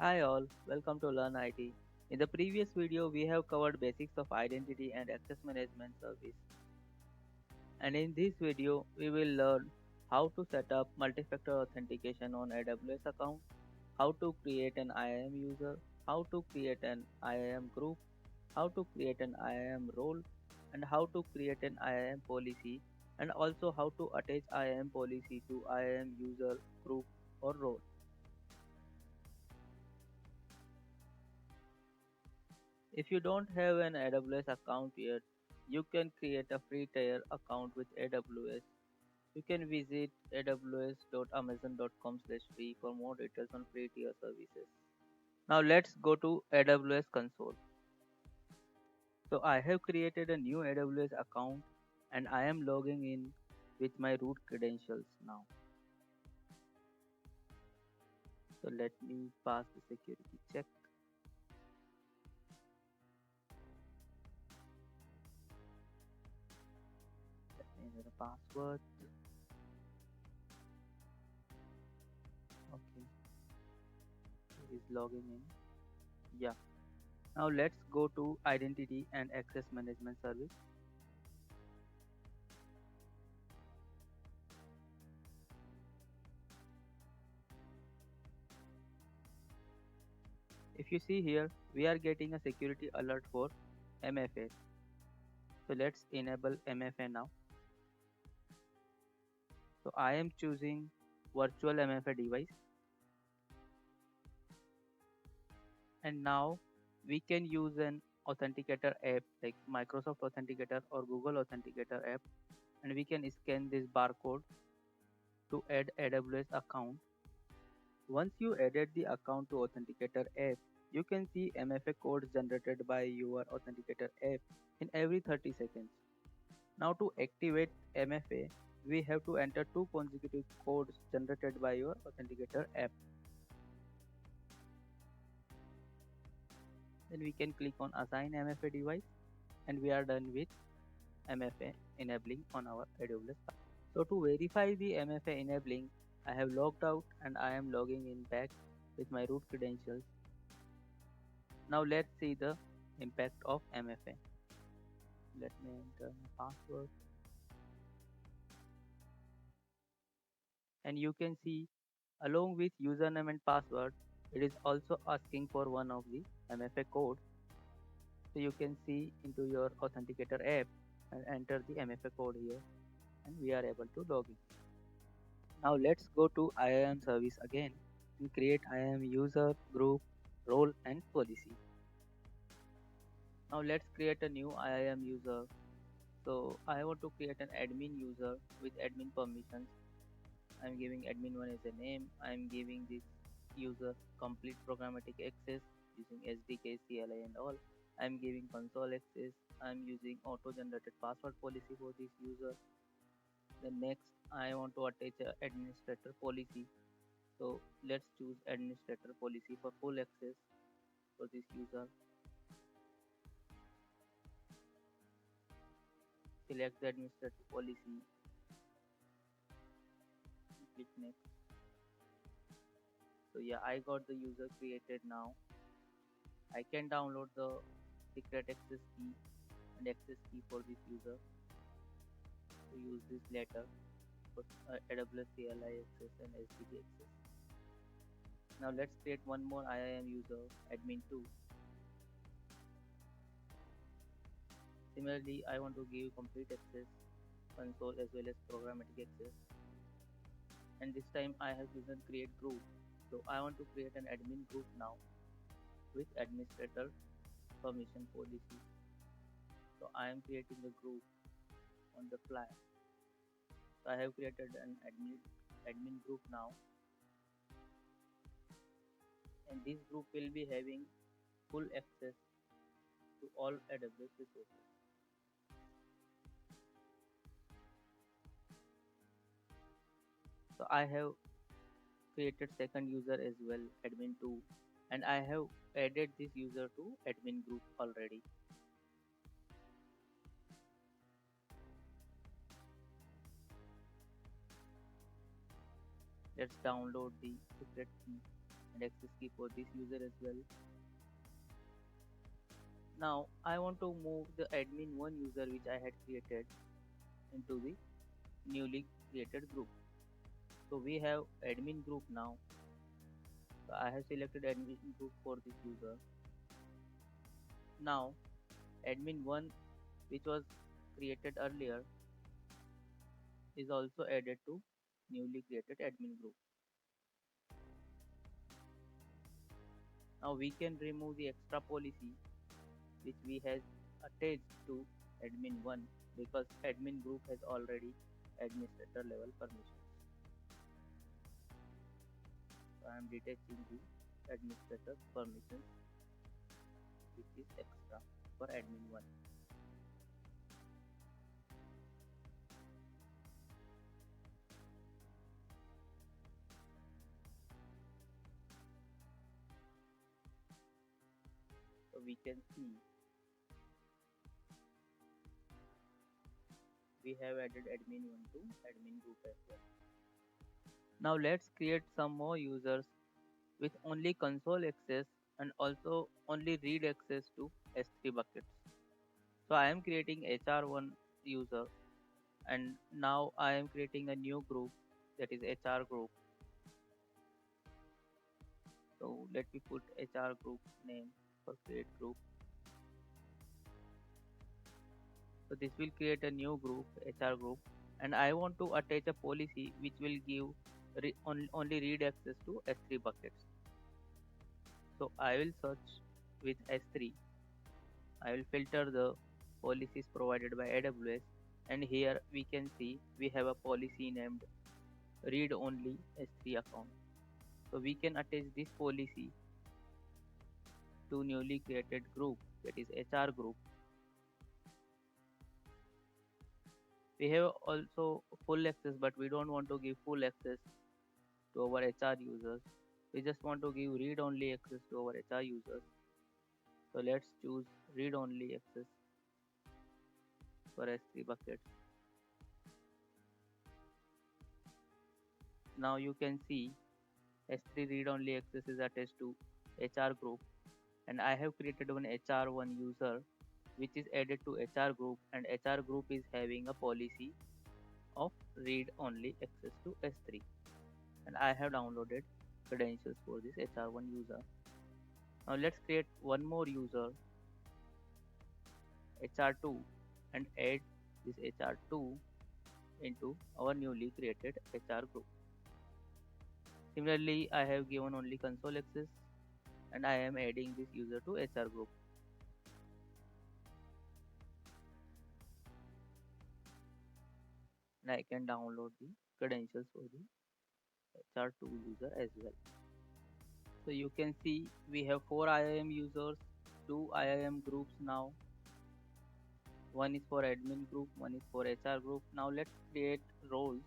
Hi all, welcome to Learn IT. In the previous video, we have covered basics of identity and access management service. And in this video, we will learn how to set up multi-factor authentication on AWS account, how to create an IAM user, how to create an IAM group, how to create an IAM role, and how to create an IAM policy, and also how to attach IAM policy to IAM user, group, or role. If you don't have an AWS account yet, you can create a free tier account with AWS. You can visit aws.amazon.com/free for more details on free tier services. Now let's go to AWS console. So I have created a new AWS account and I am logging in with my root credentials now. So let me pass the security check. Let me enter the password. Okay, he's logging in. Yeah. Now let's go to Identity and Access Management Service. If you see here, we are getting a security alert for MFA. So let's enable MFA now. So I am choosing virtual MFA device, and now we can use an authenticator app like Microsoft Authenticator or Google Authenticator app, and we can scan this barcode to add AWS account. Once you added the account to Authenticator app, you can see MFA codes generated by your Authenticator app in every 30 seconds. Now to activate MFA, we have to enter two consecutive codes generated by your Authenticator app. Then we can click on Assign MFA device and we are done with MFA enabling on our AWS. So to verify the MFA enabling, I have logged out and I am logging in back with my root credentials. Now let's see the impact of MFA. Let me enter my password. And you can see along with username and password, it is also asking for one of the MFA code. So you can see into your Authenticator app and enter the MFA code here and we are able to log in. Now let's go to IAM service again and create IAM user, group, role and policy. Now let's create a new IAM user. So I want to create an admin user with admin permissions. I'm giving admin1 as a name. I'm giving this user complete programmatic access using SDK, CLI and all. I'm giving console access. I'm using auto generated password policy for this user. Then next I want to attach a administrator policy. So let's choose administrator policy for full access for this user. Select the administrator policy. Click next. So yeah, I got the user created now. I can download the secret access key and access key for this user to use this later for AWS CLI access and SDK access. Now let's create one more IAM user, admin2. Similarly, I want to give complete access, console as well as programmatic access. And this time I have chosen create group. So I want to create an admin group now with administrator permission policy. So I am creating a group on the fly. So I have created an admin group now, and this group will be having full access to all AWS resources. So I have created second user as well, admin2, and I have added this user to admin group already. Let's download the secret key. and access key for this user as well. Now I want to move the admin one user which I had created into the newly created group. So we have admin group now. So I have selected admin group for this user. Now admin one which was created earlier is also added to newly created admin group. Now we can remove the extra policy which we has attached to admin 1 because admin group has already administrator level permission. So I am detaching the administrator permissions which is extra for admin 1. So we can see we have added admin 1 to admin group as well. Now let's create some more users with only console access and also only read access to S3 buckets. So I am creating HR1 user and now I am creating a new group that is HR group. So let me put HR group name for create group. So this will create a new group HR group and I want to attach a policy which will give only read access to S3 buckets. So I will search with S3. I will filter the policies provided by AWS and here we can see we have a policy named read only S3 account. So we can attach this policy to newly created group that is HR group. We have also full access but we don't want to give full access to our HR users. We just want to give read only access to our HR users. So let's choose read only access for S3 buckets. Now you can see S3 read only access is attached to HR group and I have created one HR1 user which is added to HR group and HR group is having a policy of read only access to S3 and I have downloaded credentials for this HR1 user. Now let's create one more user HR2 and add this HR2 into our newly created HR group. Similarly, I have given only console access and I am adding this user to HR group. And I can download the credentials for the HR2 user as well. So you can see we have 4 IIM users, 2 IIM groups now. One is for admin group, one is for HR group. Now let's create roles.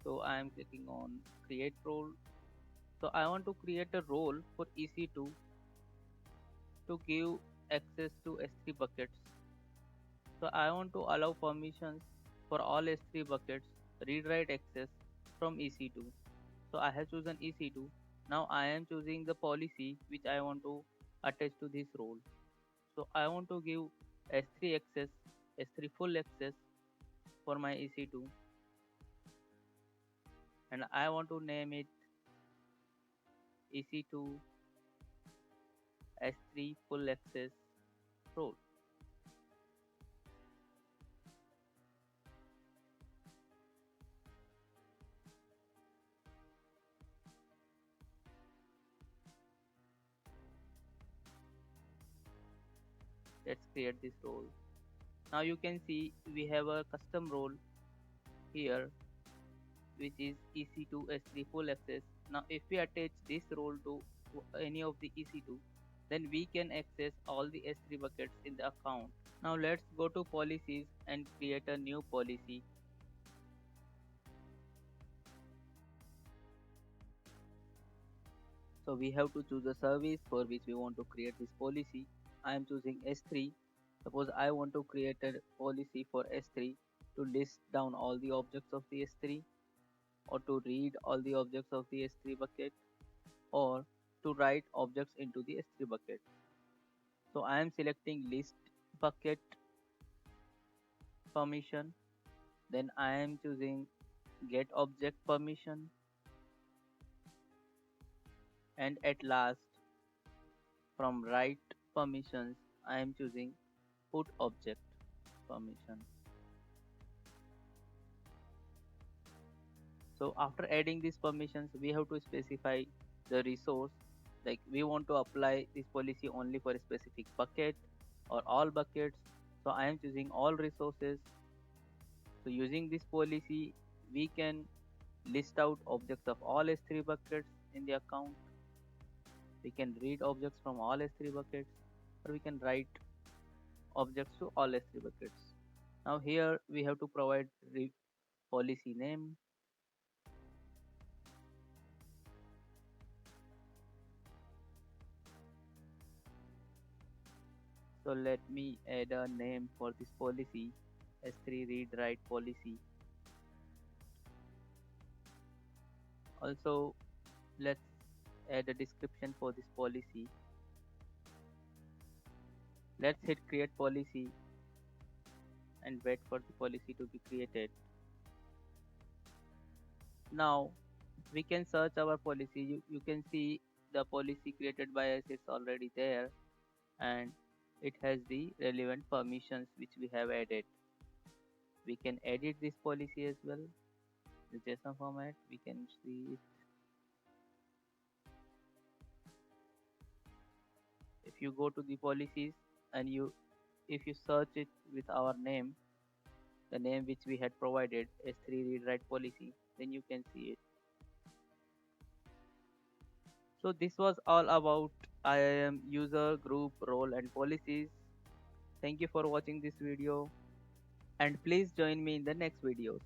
So I am clicking on create role. So I want to create a role for EC2 to give access to S3 buckets. So I want to allow permissions for all S3 buckets read write access from EC2. So I have chosen EC2. Now I am choosing the policy which I want to attach to this role. So I want to give S3 access, S3 full access for my EC2 and I want to name it EC2 S3 full access role. Let's create this role. Now you can see we have a custom role here which is EC2 S3 full access. Now if we attach this role to any of the EC2 then we can access all the S3 buckets in the account. Now let's go to policies and create a new policy. So we have to choose a service for which we want to create this policy. I am choosing S3. Suppose I want to create a policy for S3 to list down all the objects of the S3 or to read all the objects of the S3 bucket. or to write objects into the S3 bucket. So I am selecting list bucket permission, then I am choosing get object permission, and at last from write permissions I am choosing put object permission. So after adding these permissions, we have to specify the resource. Like we want to apply this policy only for a specific bucket or all buckets. So I am choosing all resources. So using this policy, we can list out objects of all S3 buckets in the account. We can read objects from all S3 buckets, or we can write objects to all S3 buckets. Now here we have to provide policy name. So let me add a name for this policy, S3 read write policy. Also, let's add a description for this policy. Let's hit create policy and wait for the policy to be created. Now we can search our policy. You can see the policy created by us is already there, and it has the relevant permissions which we have added. We can edit this policy as well. The JSON format, we can see it. If you go to the policies and if you search it with our name, the name which we had provided, S3 read write policy, then you can see it. So this was all about IAM user group role and policies. Thank you for watching this video, and please join me in the next videos.